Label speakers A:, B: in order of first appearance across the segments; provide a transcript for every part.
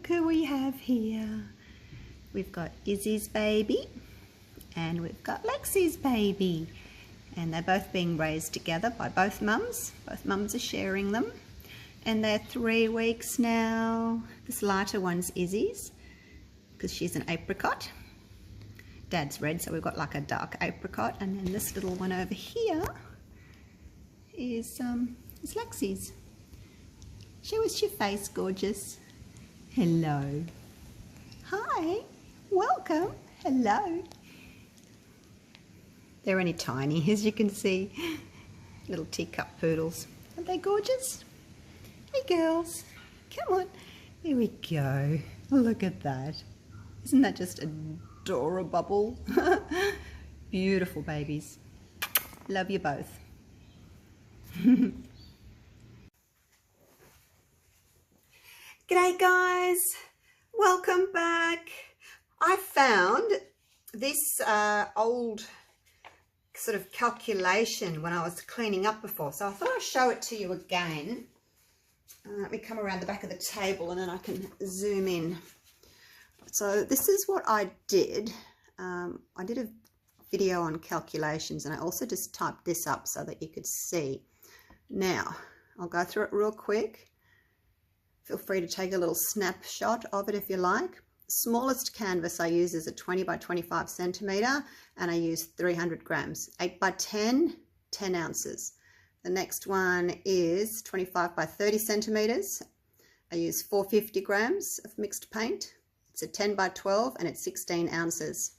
A: look who we have here. We've got Izzy's baby and we've got Lexi's baby. And they're both being raised together by both mums. Both mums are sharing them. And they're 3 weeks now. This lighter one's Izzy's because she's an apricot. Dad's red, so we've got like a dark apricot. And then this little one over here is Lexi's. Show us your face, gorgeous. Hello. Hi. Welcome. Hello. They're only tiny, as you can see. Little teacup poodles. Aren't they gorgeous? Hey, girls. Come on. Here we go. Look at that. Isn't that just adorable? Beautiful babies. Love you both. G'day guys, welcome back. I found this old sort of calculation when I was cleaning up before, so I thought I'd show it to you again. Let me come around the back of the table and then I can zoom in. So this is what I did. I did a video on calculations and I also just typed this up so that you could see. Now, I'll go through it real quick. Feel free to take a little snapshot of it if you like. Smallest canvas I use is a 20 by 25 centimetre and I use 300 grams. 8 by 10, 10 ounces. The next one is 25 by 30 centimetres. I use 450 grams of mixed paint. It's a 10 by 12 and it's 16 ounces.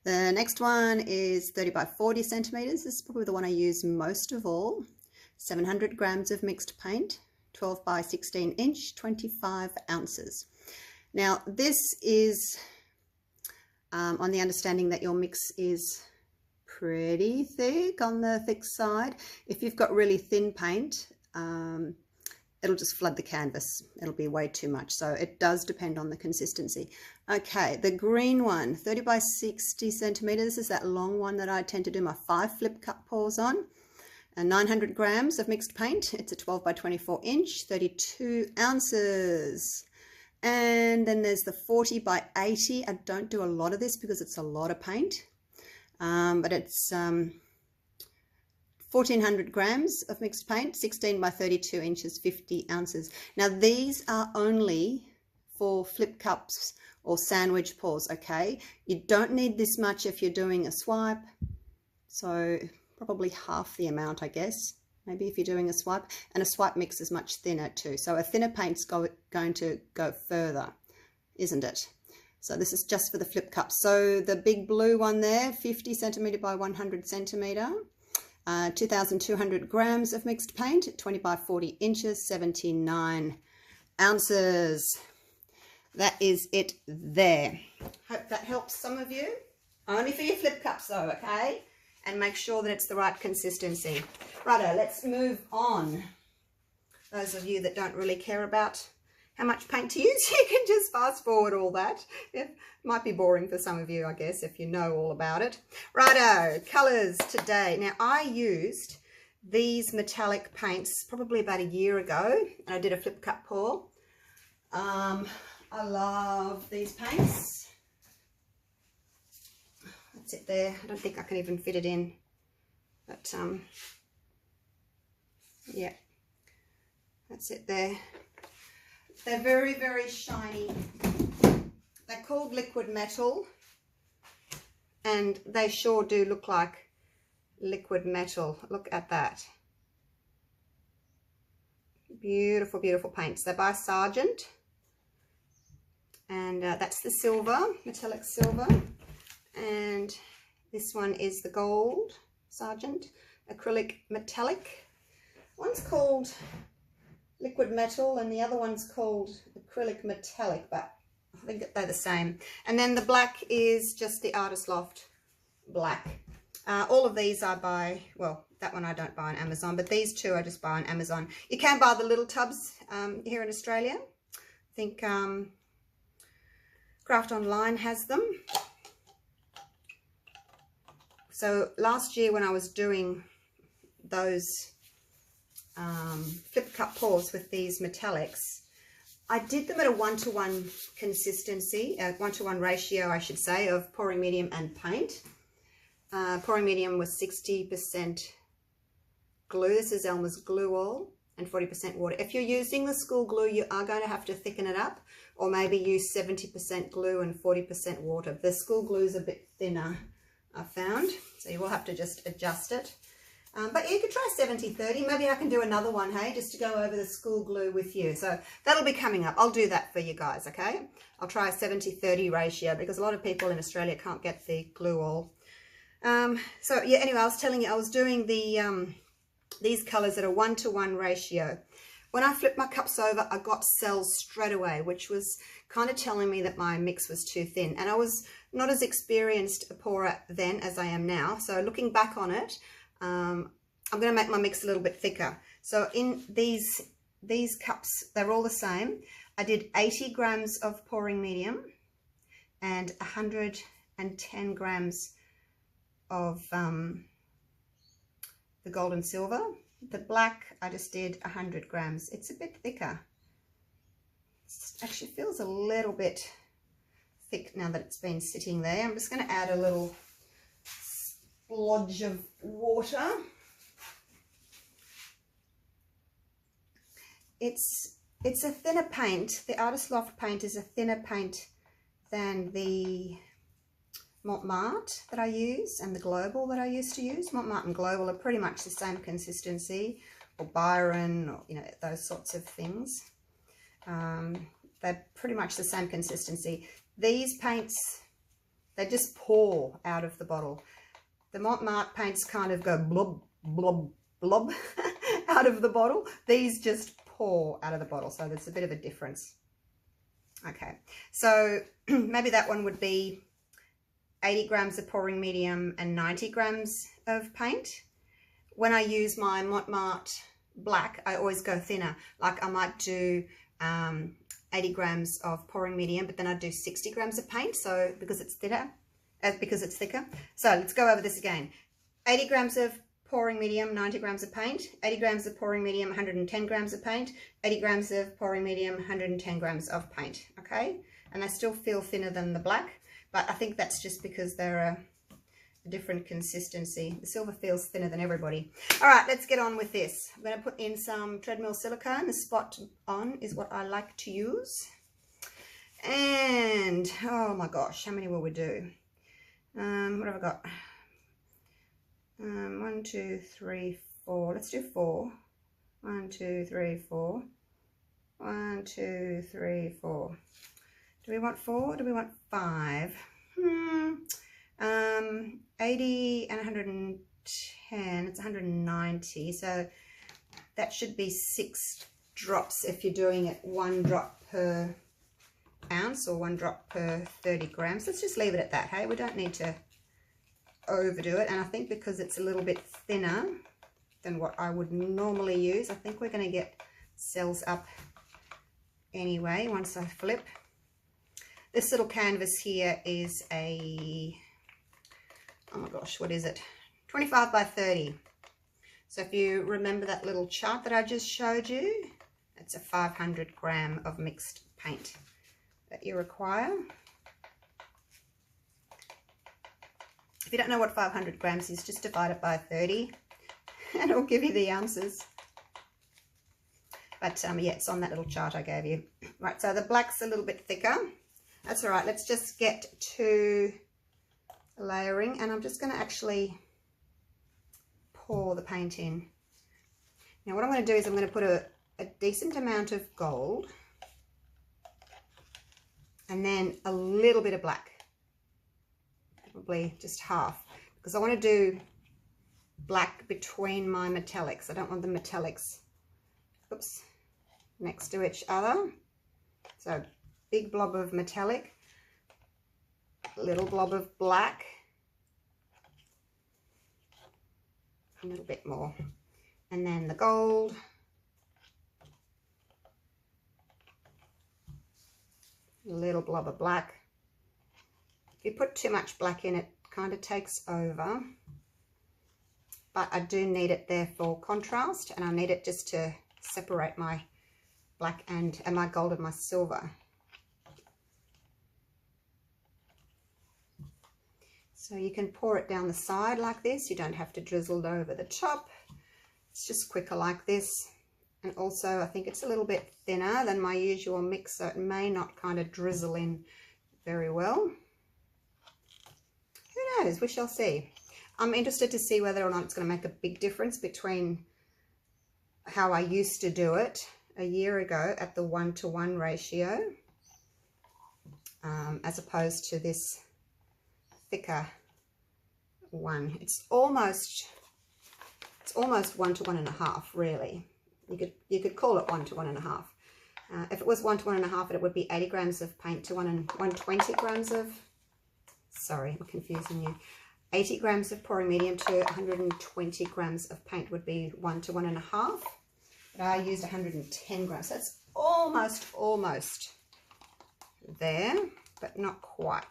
A: The next one is 30 by 40 centimetres. This is probably the one I use most of all. 700 grams of mixed paint. 12 by 16 inch, 25 ounces. Now this is on the understanding that your mix is pretty thick, on the thick side. If you've got really thin paint, it'll just flood the canvas. It'll be way too much. So it does depend on the consistency. Okay, the green one, 30 by 60 centimeters. This is that long one that I tend to do my 5 flip cut pours on. And 900 grams of mixed paint. It's a 12 by 24 inch, 32 ounces. And then there's the 40 by 80. I don't do a lot of this because it's a lot of paint. But it's 1400 grams of mixed paint, 16 by 32 inches, 50 ounces. Now these are only for flip cups or sandwich pours, okay? You don't need this much if you're doing a swipe. So probably half the amount, I guess, maybe if you're doing a swipe. And a swipe mix is much thinner too. So a thinner paint's going to go further, isn't it? So this is just for the flip cup. So the big blue one there, 50 centimetre by 100 centimetre, 2,200 grams of mixed paint, 20 by 40 inches, 79 ounces. That is it there. Hope that helps some of you. Only for your flip cups though, okay? And make sure that it's the right consistency. Righto, let's move on. Those of you that don't really care about how much paint to use, you can just fast forward all that. It might be boring for some of you, I guess, if you know all about it. Righto, colours today. Now, I used these metallic paints probably about a year ago, and I did a flip cut pour. I love these paints. That's it there. I don't think I can even fit it in, but yeah, that's it there. They're very, very shiny. They're called liquid metal and they sure do look like liquid metal. Look at that. Beautiful, beautiful paints. They're by Sargent and that's the silver, metallic silver. And this one is the gold Sargent acrylic metallic. One's called liquid metal and the other one's called acrylic metallic, but I think they're the same. And then the black is just the Artist Loft black. All of these I buy, well, that one I don't buy on Amazon, but these two I just buy on Amazon. You can buy the little tubs here in Australia. I think Craft Online has them. So last year when I was doing those flip cup pours with these metallics, I did them at a 1-to-1 consistency, a 1-to-1 ratio, I should say, of pouring medium and paint. Pouring medium was 60% glue. This is Elmer's glue oil, and 40% water. If you're using the school glue, you are going to have to thicken it up, or maybe use 70% glue and 40% water. The school glue is a bit thinner, I found, so you will have to just adjust it. But you could try 70-30. Maybe I can do another one, hey, just to go over the school glue with you. So that'll be coming up. I'll do that for you guys, okay? I'll try a 70-30 ratio because a lot of people in Australia can't get the glue oil. So yeah, anyway, I was telling you, I was doing the these colours at a 1-to-1 ratio. When I flipped my cups over, I got cells straight away, which was kind of telling me that my mix was too thin. And I was not as experienced a pourer then as I am now. So looking back on it, I'm going to make my mix a little bit thicker. So in these cups, they're all the same. I did 80 grams of pouring medium and 110 grams of the gold and silver. The black, I just did 100 grams. It's a bit thicker. It actually feels a little bit thick now that it's been sitting there. I'm just going to add a little splodge of water. It's a thinner paint. The Artist Loft paint is a thinner paint than the Montmartre that I use and the Global that I used to use. Montmartre and Global are pretty much the same consistency, or Byron, or those sorts of things. They're pretty much the same consistency. These paints, they just pour out of the bottle. The Montmartre paints kind of go blob, blob, blob out of the bottle. These just pour out of the bottle, so there's a bit of a difference. Okay, so maybe that one would be 80 grams of pouring medium and 90 grams of paint. When I use my Montmartre black, I always go thinner. Like I might do 80 grams of pouring medium, but then I do 60 grams of paint. So because it's thinner, because it's thicker. So let's go over this again. 80 grams of pouring medium, 90 grams of paint. 80 grams of pouring medium, 110 grams of paint. 80 grams of pouring medium, 110 grams of paint. Okay, and I still feel thinner than the black. But I think that's just because they're a different consistency. The silver feels thinner than everybody. All right, let's get on with this. I'm going to put in some treadmill silicone. The spot on is what I like to use. And, oh my gosh, how many will we do? What have I got? 1, 2, 3, 4. Let's do 4. 1, 2, 3, 4. 1, 2, 3, 4. Do we want 4? Do we want 5? 80 and 110, it's 190. So that should be 6 drops if you're doing it 1 drop per ounce or 1 drop per 30 grams. Let's just leave it at that, hey? We don't need to overdo it. And I think because it's a little bit thinner than what I would normally use, I think we're going to get cells up anyway once I flip. This little canvas here is a, oh my gosh, what is it? 25 by 30. So if you remember that little chart that I just showed you, it's a 500 gram of mixed paint that you require. If you don't know what 500 grams is, just divide it by 30 and it'll give you the ounces. But yeah, it's on that little chart I gave you. Right, so the black's a little bit thicker. That's all right. Let's just get to layering, and I'm just going to actually pour the paint in. Now what I'm going to do is I'm going to put a decent amount of gold and then a little bit of black, probably just half, because I want to do black between my metallics. I don't want the metallics, oops, next to each other. So big blob of metallic, little blob of black, a little bit more, and then the gold, a little blob of black. If you put too much black in, it kind of takes over, but I do need it there for contrast, and I need it just to separate my black and my gold and my silver. So you can pour it down the side like this. You don't have to drizzle it over the top. It's just quicker like this. And also I think it's a little bit thinner than my usual mix, so it may not kind of drizzle in very well. Who knows? We shall see. I'm interested to see whether or not it's going to make a big difference between how I used to do it a year ago at the 1-to-1 ratio as opposed to this thicker one. It's almost 1 to 1.5, really. You could call it 1 to 1.5. If it was 1 to 1.5, it would be 80 grams of paint to 120 grams of, sorry, I'm confusing you. 80 grams of pouring medium to 120 grams of paint would be 1 to 1.5. But I used 110 grams. So that's almost there, but not quite.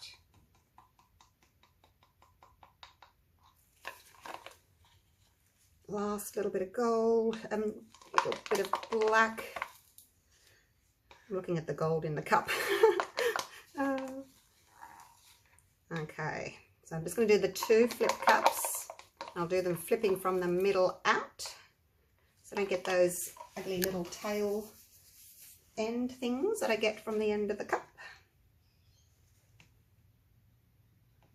A: Last little bit of gold, a little bit of black. I'm looking at the gold in the cup. Okay, so I'm just going to do the 2 flip cups. I'll do them flipping from the middle out, so I don't get those ugly little tail end things that I get from the end of the cup.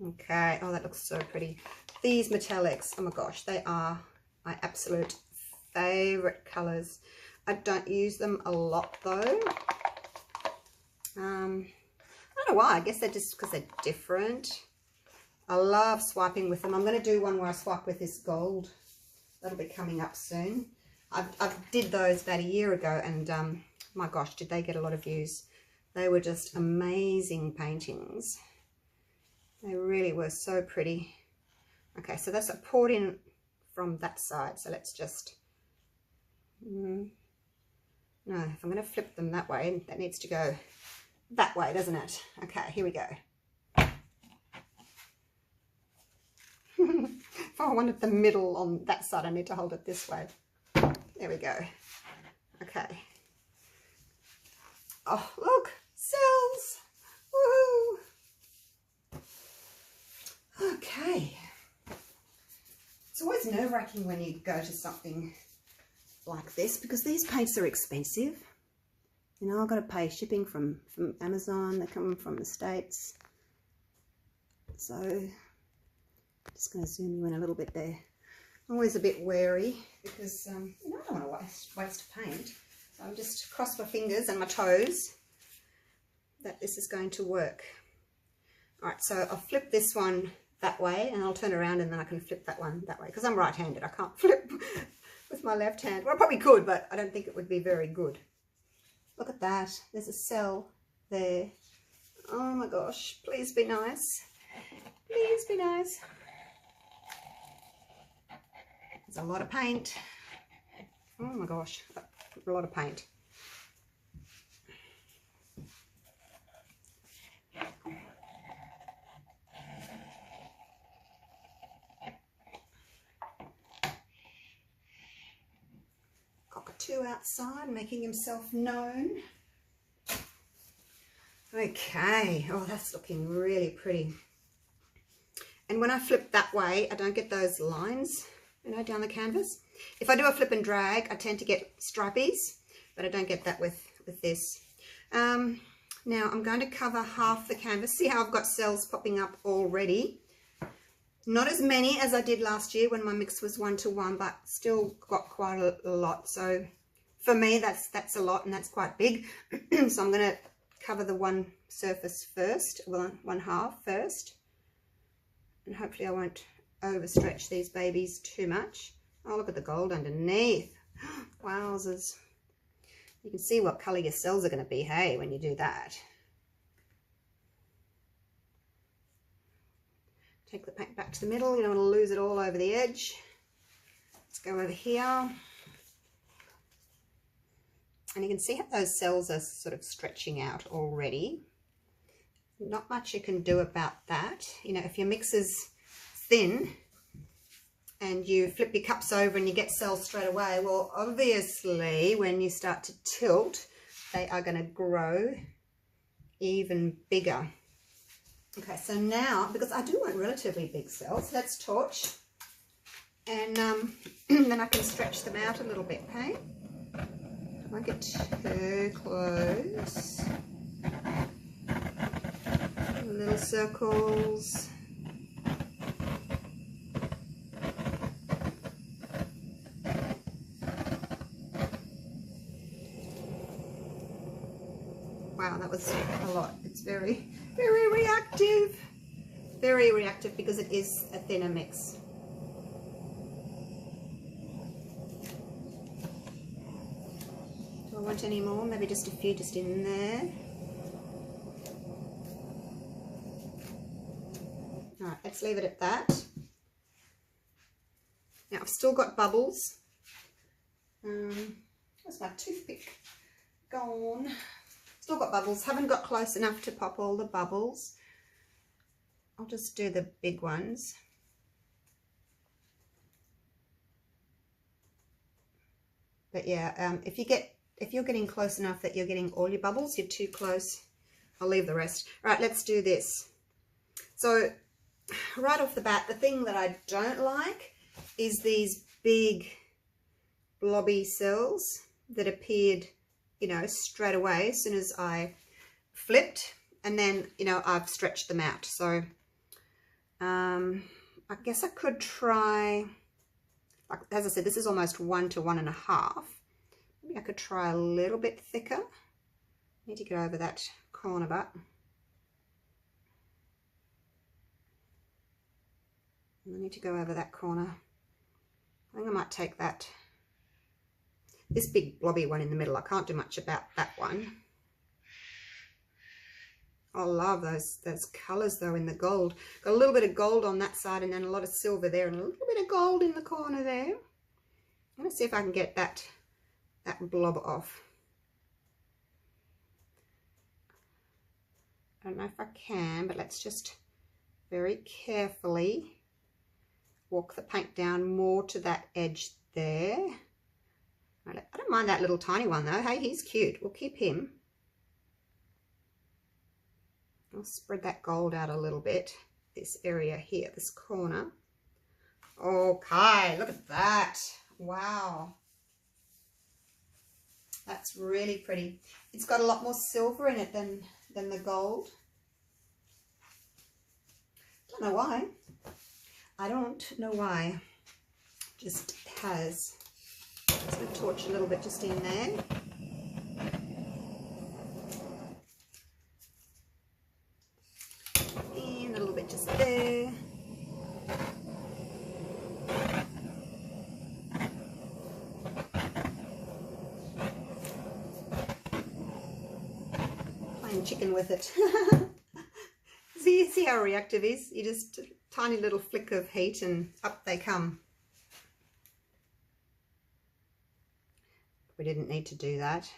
A: Okay, oh, that looks so pretty. These metallics, oh my gosh, they are my absolute favorite colors. I don't use them a lot though. I don't know why. I guess they're just because they're different. I love swiping with them. I'm going to do one where I swipe with this gold. That'll be coming up soon. I did those about a year ago, and my gosh, did they get a lot of views. They were just amazing paintings. They really were so pretty. Okay, so that's poured in from that side. So let's just, no, if I'm going to flip them that way, that needs to go that way, doesn't it? Okay, here we go. If I wanted the middle on that side, I need to hold it this way. There we go. Okay. Oh, look, cells. Woohoo. Okay. It's always nerve-wracking when you go to something like this because these paints are expensive. You know, I've got to pay shipping from Amazon. They come from the States. So, I'm just going to zoom you in a little bit there. I'm always a bit wary because, you know, I don't want to waste paint. So I'm just cross my fingers and my toes that this is going to work. All right, so I'll flip this one that way and I'll turn around and then I can flip that one that way because I'm right-handed. I can't flip with my left hand. Well, I probably could, but I don't think it would be very good. Look at that. There's a cell there. Oh my gosh. Please be nice. Please be nice. There's a lot of paint. Oh my gosh. A lot of paint. Cockatoo outside making himself known. Okay, oh, that's looking really pretty. And when I flip that way, I don't get those lines, you know, down the canvas. If I do a flip and drag, I tend to get stripies, but I don't get that with this. Now I'm going to cover half the canvas. See how I've got cells popping up already. Not as many as I did last year when my mix was 1-to-1, but still got quite a lot. So for me, that's a lot and that's quite big. So I'm going to cover the one surface first, one half first. And hopefully I won't overstretch these babies too much. Oh, look at the gold underneath. Wowzers. You can see what colour your cells are going to be, hey, when you do that. Take the paint back to the middle. You don't want to lose it all over the edge. Let's go over here. And you can see how those cells are sort of stretching out already. Not much you can do about that. You know, if your mix is thin and you flip your cups over and you get cells straight away, well, obviously when you start to tilt, they are going to grow even bigger. Okay, so now, because I do want relatively big cells, let's torch, and then I can stretch them out a little bit, okay? Don't get too close. Little circles. Wow, that was a lot. It's very, very reactive. Very reactive because it is a thinner mix. Do I want any more? Maybe just a few just in there. Alright, let's leave it at that. Now I've still got bubbles. Where's my toothpick? Gone. Still got bubbles. Haven't got close enough to pop all the bubbles. I'll just do the big ones. But yeah, if you're getting close enough that you're getting all your bubbles, you're too close, I'll leave the rest. All right, let's do this. So right off the bat, the thing that I don't like is these big blobby cells that appeared, you know, straight away as soon as I flipped, and then, you know, I've stretched them out. So I guess I could try, like, as I said, this is almost 1 to 1.5. Maybe I could try a little bit thicker. Need to get over that corner butt. I need to go over that corner. I think I might take that, this big blobby one in the middle. I can't do much about that one. I love those colours though in the gold. Got a little bit of gold on that side and then a lot of silver there and a little bit of gold in the corner there. I'm going to see if I can get that blob off. I don't know if I can, but let's just very carefully walk the paint down more to that edge there. I don't mind that little tiny one though. Hey, he's cute. We'll keep him. I'll spread that gold out a little bit. This area here, this corner. Okay, look at that. Wow. That's really pretty. It's got a lot more silver in it than the gold. Don't know why. I don't know why. Just has. Just going to torch a little bit just in there. And a little bit just there. Playing chicken with it. See how reactive it is? You just a tiny little flick of heat and up they come. We didn't need to do that.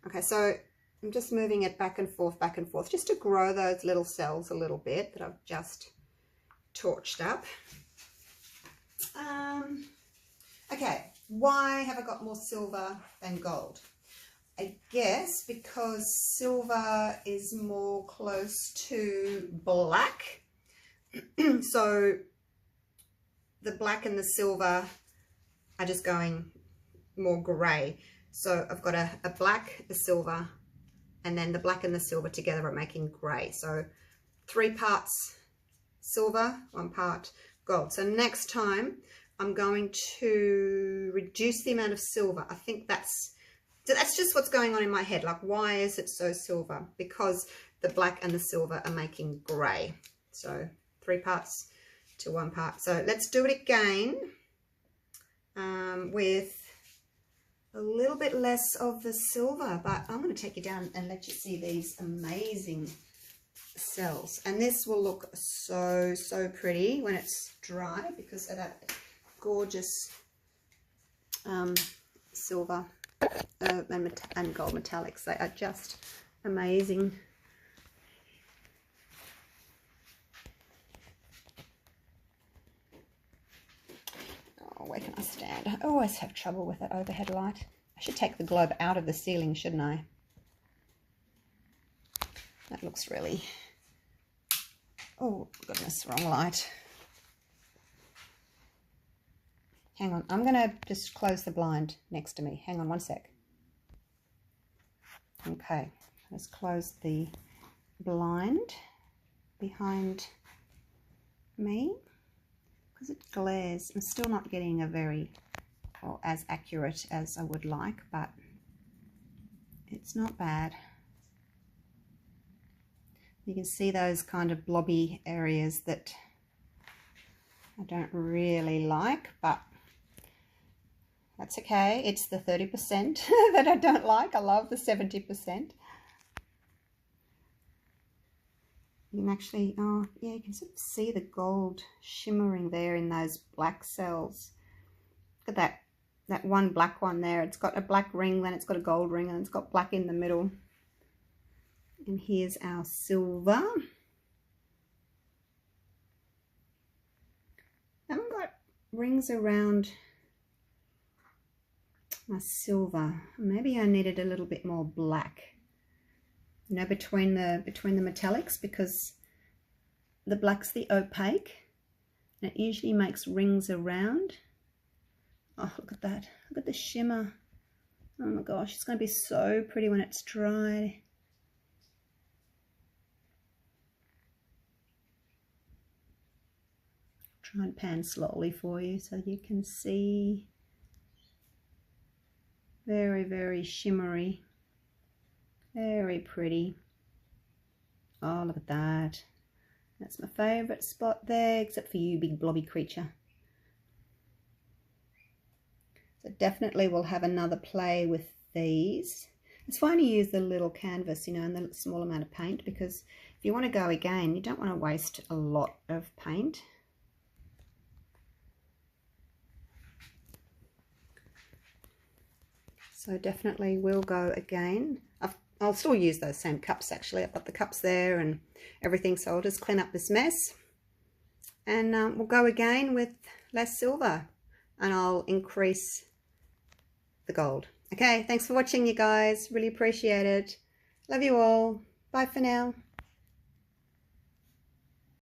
A: Okay, so I'm just moving it back and forth, just to grow those little cells a little bit that I've just torched up. Okay, why have I got more silver than gold? I guess because silver is more close to black. So the black and the silver are just going more grey. So I've got a black, a silver, and then the black and the silver together are making grey. So 3 parts silver, 1 part gold. So next time I'm going to reduce the amount of silver. I think that's just what's going on in my head. Like, why is it so silver? Because the black and the silver are making grey. So 3 parts to 1 part. So let's do it again with a little bit less of the silver, but I'm going to take you down and let you see these amazing cells. And this will look so pretty when it's dry because of that gorgeous silver and gold metallics. They are just amazing. Oh, where can I stand? I always have trouble with that overhead light. I should take the globe out of the ceiling, shouldn't I? That looks really... Oh, goodness, wrong light. Hang on, I'm going to just close the blind next to me. Hang on one sec. Okay, let's close the blind behind me because it glares. I'm still not getting a very, or as accurate as I would like, but it's not bad. You can see those kind of blobby areas that I don't really like, but that's okay. It's the 30% that I don't like. I love the 70%. You can actually, oh yeah, you can sort of see the gold shimmering there in those black cells. Look at that one black one there. It's got a black ring, then it's got a gold ring, and it's got black in the middle. And here's our silver. I haven't got rings around my silver. Maybe I needed a little bit more black, you know, between the metallics, because the black's the opaque and it usually makes rings around. Oh, look at that. Look at the shimmer. Oh my gosh, it's going to be so pretty when it's dry. Try and pan slowly for you so you can see. Very, very shimmery. Very pretty. Oh, look at that. That's my favourite spot there, except for you, big blobby creature. So definitely we'll have another play with these. It's fine to use the little canvas, you know, and the small amount of paint, because if you want to go again, you don't want to waste a lot of paint. So definitely will go again. I'll still use those same cups actually. I've got the cups there and everything, so I'll just clean up this mess. And we'll go again with less silver and I'll increase the gold. Okay, thanks for watching you guys. Really appreciate it. Love you all. Bye for now.